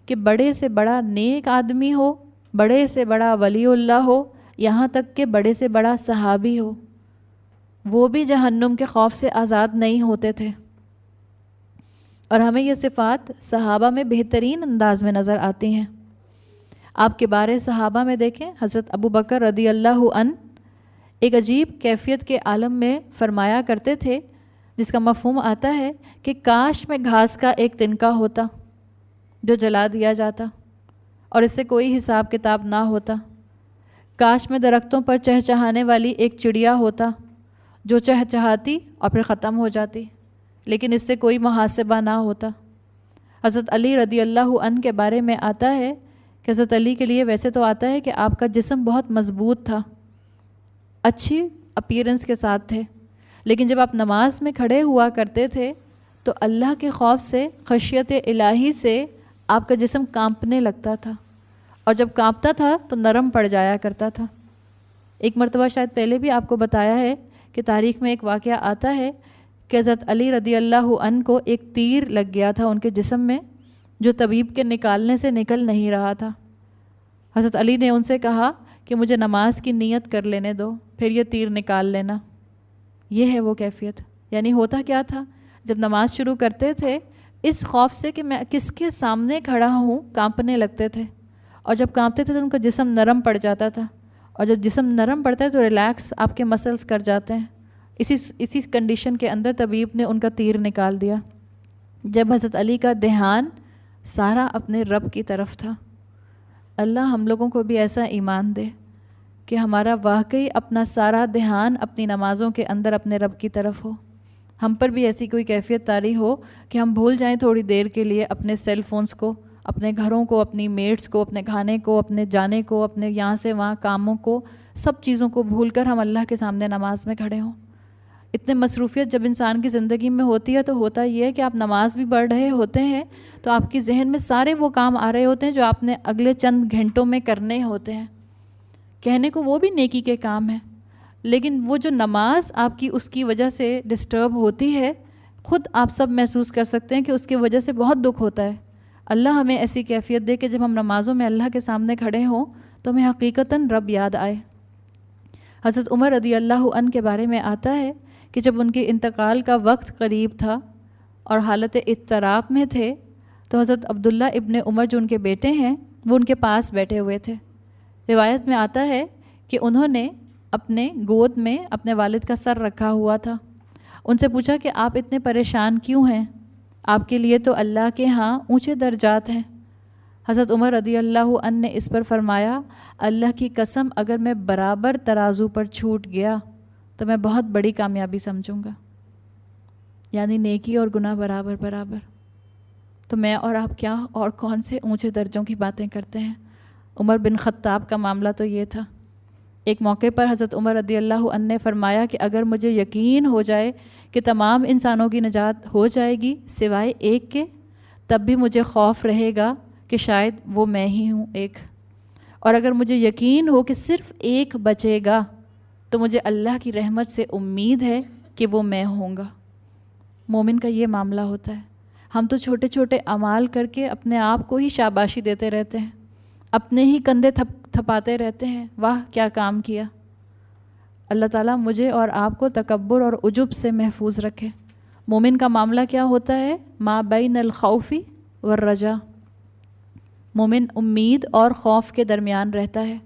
کہ بڑے سے بڑا نیک آدمی ہو، بڑے سے بڑا ولی اللہ ہو، یہاں تک کہ بڑے سے بڑا صحابی ہو، وہ بھی جہنم کے خوف سے آزاد نہیں ہوتے تھے۔ اور ہمیں یہ صفات صحابہ میں بہترین انداز میں نظر آتی ہیں۔ آپ کے بارے صحابہ میں دیکھیں، حضرت ابو بکر رضی اللہ عنہ ایک عجیب کیفیت کے عالم میں فرمایا کرتے تھے، جس کا مفہوم آتا ہے کہ کاش میں گھاس کا ایک تنکا ہوتا جو جلا دیا جاتا اور اس سے کوئی حساب کتاب نہ ہوتا، کاش میں درختوں پر چہچہانے والی ایک چڑیا ہوتا جو چہچہاتی اور پھر ختم ہو جاتی، لیکن اس سے کوئی محاسبہ نہ ہوتا۔ حضرت علی رضی اللہ عنہ کے بارے میں آتا ہے کہ حضرت علی کے لیے ویسے تو آتا ہے کہ آپ کا جسم بہت مضبوط تھا، اچھی اپیرنس کے ساتھ تھے، لیکن جب آپ نماز میں کھڑے ہوا کرتے تھے تو اللہ کے خوف سے، خشیت الہی سے آپ کا جسم کانپنے لگتا تھا، اور جب کانپتا تھا تو نرم پڑ جایا کرتا تھا۔ ایک مرتبہ شاید پہلے بھی آپ کو بتایا ہے کہ تاریخ میں ایک واقعہ آتا ہے کہ حضرت علی رضی اللہ عنہ کو ایک تیر لگ گیا تھا ان کے جسم میں، جو طبیب کے نکالنے سے نکل نہیں رہا تھا۔ حضرت علی نے ان سے کہا کہ مجھے نماز کی نیت کر لینے دو، پھر یہ تیر نکال لینا۔ یہ ہے وہ کیفیت۔ یعنی ہوتا کیا تھا، جب نماز شروع کرتے تھے اس خوف سے کہ میں کس کے سامنے کھڑا ہوں، کانپنے لگتے تھے، اور جب کانپتے تھے تو ان کا جسم نرم پڑ جاتا تھا، اور جب جسم نرم پڑتا ہے تو ریلیکس آپ کے مسلز کر جاتے ہیں۔ اسی کنڈیشن کے اندر طبیب نے ان کا تیر نکال دیا۔ جب حضرت علی کا دھیان سارا اپنے رب کی طرف تھا۔ اللہ ہم لوگوں کو بھی ایسا ایمان دے کہ ہمارا واقعی اپنا سارا دھیان اپنی نمازوں کے اندر اپنے رب کی طرف ہو۔ ہم پر بھی ایسی کوئی کیفیت طاری ہو کہ ہم بھول جائیں تھوڑی دیر کے لیے اپنے سیل فونز کو، اپنے گھروں کو، اپنی میٹس کو، اپنے کھانے کو، اپنے جانے کو، اپنے یہاں سے وہاں کاموں کو، سب چیزوں کو بھول کر ہم اللہ کے سامنے نماز میں کھڑے ہوں۔ اتنے مصروفیت جب انسان کی زندگی میں ہوتی ہے تو ہوتا یہ ہے کہ آپ نماز بھی پڑھ رہے ہوتے ہیں تو آپ کی ذہن میں سارے وہ کام آ رہے ہوتے ہیں جو آپ نے اگلے چند گھنٹوں میں کرنے ہوتے ہیں۔ کہنے کو وہ بھی نیکی کے کام ہیں، لیکن وہ جو نماز آپ کی اس کی وجہ سے ڈسٹرب ہوتی ہے، خود آپ سب محسوس کر سکتے ہیں کہ اس کی وجہ سے بہت دکھ ہوتا ہے۔ اللہ ہمیں ایسی کیفیت دے کہ جب ہم نمازوں میں اللہ کے سامنے کھڑے ہوں تو ہمیں حقیقتاً رب یاد آئے۔ حضرت عمر رضی اللہ عنہ کے بارے میں آتا ہے کہ جب ان کے انتقال کا وقت قریب تھا اور حالت اضطراب میں تھے تو حضرت عبداللہ ابن عمر جو ان کے بیٹے ہیں وہ ان کے پاس بیٹھے ہوئے تھے۔ روایت میں آتا ہے کہ انہوں نے اپنے گود میں اپنے والد کا سر رکھا ہوا تھا۔ ان سے پوچھا کہ آپ اتنے پریشان کیوں ہیں؟ آپ کے لیے تو اللہ کے ہاں اونچے درجات ہیں۔ حضرت عمر رضی اللہ عنہ نے اس پر فرمایا، اللہ کی قسم اگر میں برابر ترازو پر چھوٹ گیا تو میں بہت بڑی کامیابی سمجھوں گا۔ یعنی نیکی اور گناہ برابر برابر، تو میں اور آپ کیا اور کون سے اونچے درجوں کی باتیں کرتے ہیں۔ عمر بن خطاب کا معاملہ تو یہ تھا۔ ایک موقع پر حضرت عمر رضی اللہ عنہ نے فرمایا کہ اگر مجھے یقین ہو جائے کہ تمام انسانوں کی نجات ہو جائے گی سوائے ایک کے، تب بھی مجھے خوف رہے گا کہ شاید وہ میں ہی ہوں ایک، اور اگر مجھے یقین ہو کہ صرف ایک بچے گا تو مجھے اللہ کی رحمت سے امید ہے کہ وہ میں ہوں گا۔ مومن کا یہ معاملہ ہوتا ہے۔ ہم تو چھوٹے چھوٹے اعمال کر کے اپنے آپ کو ہی شاباشی دیتے رہتے ہیں، اپنے ہی کندھے تھپاتے رہتے ہیں، واہ کیا کام کیا۔ اللہ تعالیٰ مجھے اور آپ کو تکبر اور عجب سے محفوظ رکھے۔ مومن کا معاملہ کیا ہوتا ہے؟ ما بین الخوف والرجا، مومن امید اور خوف کے درمیان رہتا ہے۔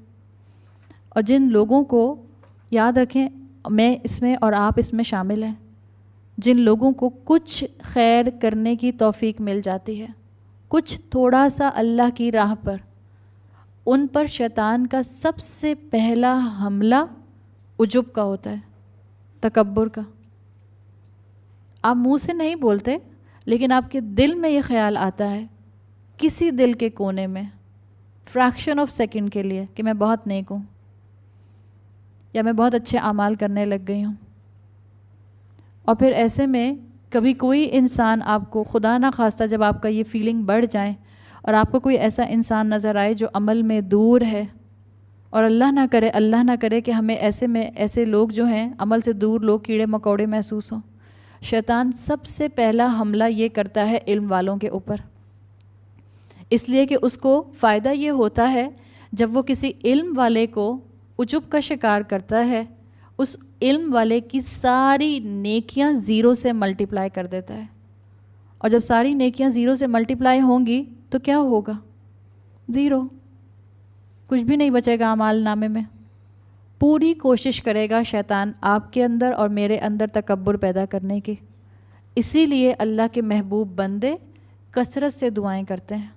اور جن لوگوں کو، یاد رکھیں میں اس میں اور آپ اس میں شامل ہیں، جن لوگوں کو کچھ خیر کرنے کی توفیق مل جاتی ہے، کچھ تھوڑا سا اللہ کی راہ پر، ان پر شیطان کا سب سے پہلا حملہ عجب کا ہوتا ہے، تکبر کا۔ آپ منہ سے نہیں بولتے لیکن آپ کے دل میں یہ خیال آتا ہے، کسی دل کے کونے میں، فریکشن آف سیکنڈ کے لیے، کہ میں بہت نیک ہوں یا میں بہت اچھے اعمال کرنے لگ گئی ہوں۔ اور پھر ایسے میں کبھی کوئی انسان آپ کو، خدا نہ خواستہ جب آپ کا یہ فیلنگ بڑھ جائے اور آپ کو کوئی ایسا انسان نظر آئے جو عمل میں دور ہے، اور اللہ نہ کرے کہ ہمیں ایسے لوگ جو ہیں عمل سے دور لوگ کیڑے مکوڑے محسوس ہوں، شیطان سب سے پہلا حملہ یہ کرتا ہے علم والوں کے اوپر۔ اس لیے کہ اس کو فائدہ یہ ہوتا ہے جب وہ کسی علم والے کو عجب کا شکار کرتا ہے، اس علم والے کی ساری نیکیاں زیرو سے ملٹیپلائی کر دیتا ہے، اور جب ساری نیکیاں زیرو سے ملٹیپلائی ہوں گی تو کیا ہوگا؟ زیرو، کچھ بھی نہیں بچے گا اعمال نامے میں۔ پوری کوشش کرے گا شیطان آپ کے اندر اور میرے اندر تکبر پیدا کرنے کی، اسی لیے اللہ کے محبوب بندے کثرت سے دعائیں کرتے ہیں۔